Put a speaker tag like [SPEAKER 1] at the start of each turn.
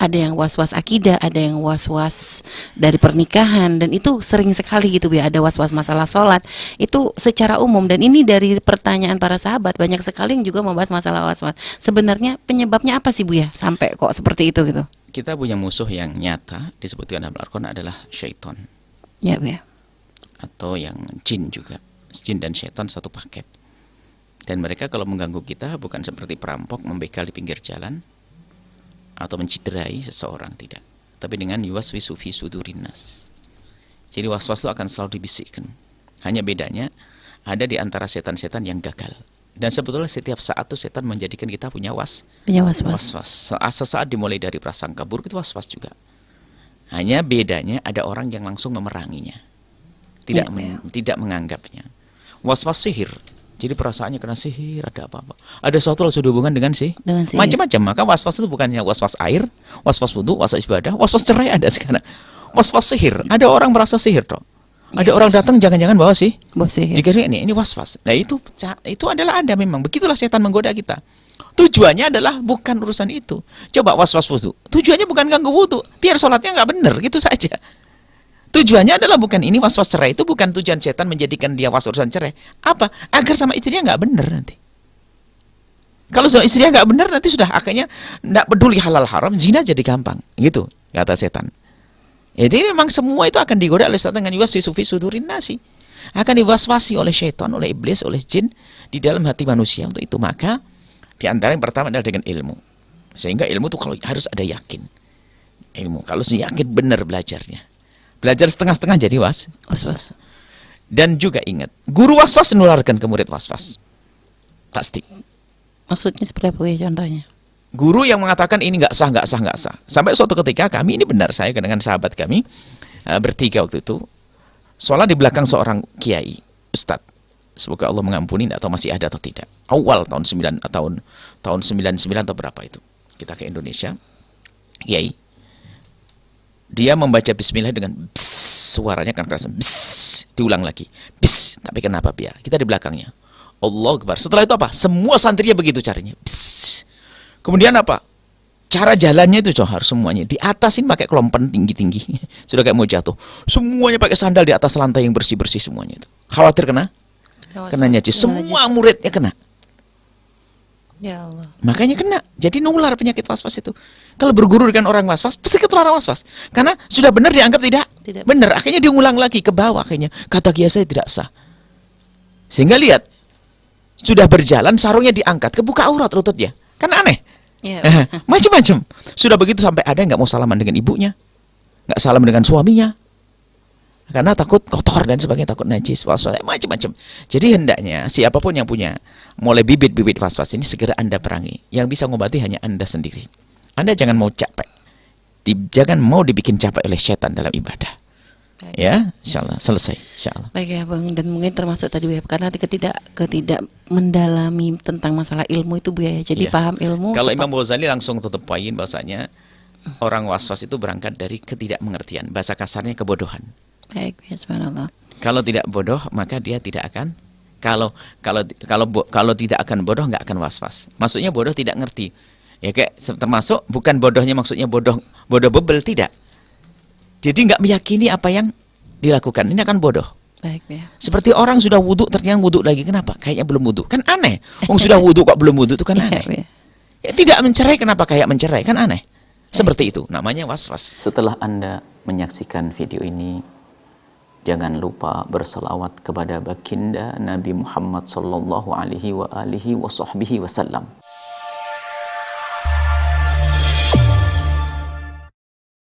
[SPEAKER 1] Ada yang was-was akidah, ada yang was-was dari pernikahan, dan itu sering sekali gitu ya, ada was-was masalah sholat, itu secara umum. Dan ini dari pertanyaan para sahabat, banyak sekali yang juga membahas masalah was-was. Sebenarnya penyebabnya apa sih Bu ya, sampai kok seperti itu gitu?
[SPEAKER 2] Kita punya musuh yang nyata, disebutkan dalam Al-Quran adalah syaitan.
[SPEAKER 1] Ya Bu ya.
[SPEAKER 2] Atau yang jin juga. Jin dan syaitan satu paket. Dan mereka kalau mengganggu kita bukan seperti perampok membegal di pinggir jalan atau menciderai seseorang, tidak, tapi dengan yuwaswisu fi sudurin nas. Jadi was-was itu akan selalu dibisikkan. Hanya bedanya ada di antara setan-setan yang gagal. Dan sebetulnya setiap saat tuh setan menjadikan kita punya was-was. Sesaat dimulai dari prasangka buruk itu was-was juga. Hanya bedanya ada orang yang langsung memeranginya, tidak menganggapnya. Was-was sihir. Jadi perasaannya kena sihir, ada apa-apa. Ada suatu langsung hubungan dengan sihir. Macam-macam. Maka was-was itu bukannya was-was air, was-was wudu, was-was ibadah, was-was cerai ada sekarang. Was-was sihir. Ada orang merasa sihir toh. Ada orang datang jangan-jangan bawa sihir. Dikira ini was-was. Nah itu adalah ada memang. Begitulah setan menggoda kita. Tujuannya adalah bukan urusan itu. Coba was-was wudu. Tujuannya bukan ganggu wudu. Biar sholatnya nggak benar, gitu saja. Tujuannya adalah bukan ini. Was-was cerai itu bukan tujuan setan menjadikan dia was urusan cerai. Apa? Agar sama istrinya nggak benar nanti. Kalau sama istrinya nggak benar nanti sudah akhirnya nggak peduli halal haram, zina jadi gampang. Gitu kata setan. Jadi memang semua itu akan digoda oleh setan dengan yuwaswisu fi sudurin nasi. Akan diwaswasi oleh setan, oleh iblis, oleh jin di dalam hati manusia untuk itu. Maka di antara yang pertama adalah dengan ilmu. Sehingga ilmu itu kalau harus ada yakin. Ilmu kalau yakin benar belajarnya. Belajar setengah-setengah jadi was-was. Dan juga ingat, guru was-was menularkan ke murid was-was. Pasti.
[SPEAKER 1] Maksudnya seperti apa ya contohnya?
[SPEAKER 2] Guru yang mengatakan ini nggak sah. Sampai suatu ketika kami, ini benar, saya dengan sahabat kami, bertiga waktu itu, sholat di belakang seorang kiai, ustadz. Semoga Allah mengampuni, atau masih ada atau tidak. Awal tahun 99 atau berapa itu. Kita ke Indonesia, kiai. Dia membaca bismillah dengan bss, suaranya kan keras, bss, diulang lagi, bss, tapi kenapa ya? Kita di belakangnya. Allah Akbar. Setelah itu apa? Semua santrinya begitu caranya. Bss. Kemudian apa? Cara jalannya itu harus semuanya diatasin pakai kelompen tinggi-tinggi. Sudah kayak mau jatuh. Semuanya pakai sandal di atas lantai yang bersih-bersih semuanya itu. Khawatir kena najis. Semua muridnya kena.
[SPEAKER 1] Ya Allah.
[SPEAKER 2] Makanya kena. Jadi nular penyakit was-was itu. Kalau berguru dengan orang was-was, pasti ketularan was-was. Karena sudah benar dianggap tidak benar. Akhirnya diulang lagi ke bawah. Akhirnya kata kiai saya tidak sah. Sehingga lihat, sudah berjalan sarungnya diangkat, kebuka aurat lututnya. Kan aneh.
[SPEAKER 1] Ya.
[SPEAKER 2] Macam-macam. Sudah begitu sampai ada yang nggak mau salaman dengan ibunya, nggak salam dengan suaminya. Karena takut kotor dan sebagainya, takut najis, was-was, macam-macam. Jadi hendaknya siapapun yang punya mulai bibit-bibit was-was ini segera Anda perangi. Yang bisa ngobati hanya Anda sendiri. Anda jangan mau capek. Jangan mau dibikin capek oleh setan dalam ibadah. Baik. Ya, insyaallah selesai, insyaallah.
[SPEAKER 1] Baik ya Bang, dan mungkin termasuk tadi Bu ya, karena ketidak mendalami tentang masalah ilmu itu Bu ya. Jadi paham ilmu.
[SPEAKER 2] Kalau Imam Ghazali langsung tutup poin bahasanya orang was-was itu berangkat dari ketidakmengertian. Bahasa kasarnya kebodohan.
[SPEAKER 1] Baik, ya, subhanallah.
[SPEAKER 2] Kalau tidak bodoh maka dia tidak akan kalau tidak akan bodoh nggak akan was-was. Maksudnya bodoh tidak ngerti. Ya kayak termasuk bukan bodohnya maksudnya bodoh bebel, tidak. Jadi nggak meyakini apa yang dilakukan. Ini akan bodoh.
[SPEAKER 1] Baik ya.
[SPEAKER 2] Seperti orang sudah wudhu ternyata wudhu lagi, kenapa? Kayaknya belum wudhu. Kan aneh. Sudah wudhu kok belum wudhu itu kan aneh. Ya, tidak mencerai kenapa kayak mencerai, kan aneh. Seperti itu namanya was-was. Setelah Anda menyaksikan video ini, jangan lupa berselawat kepada baginda Nabi Muhammad sallallahu alaihi wa alihi wa sahbihi wasallam.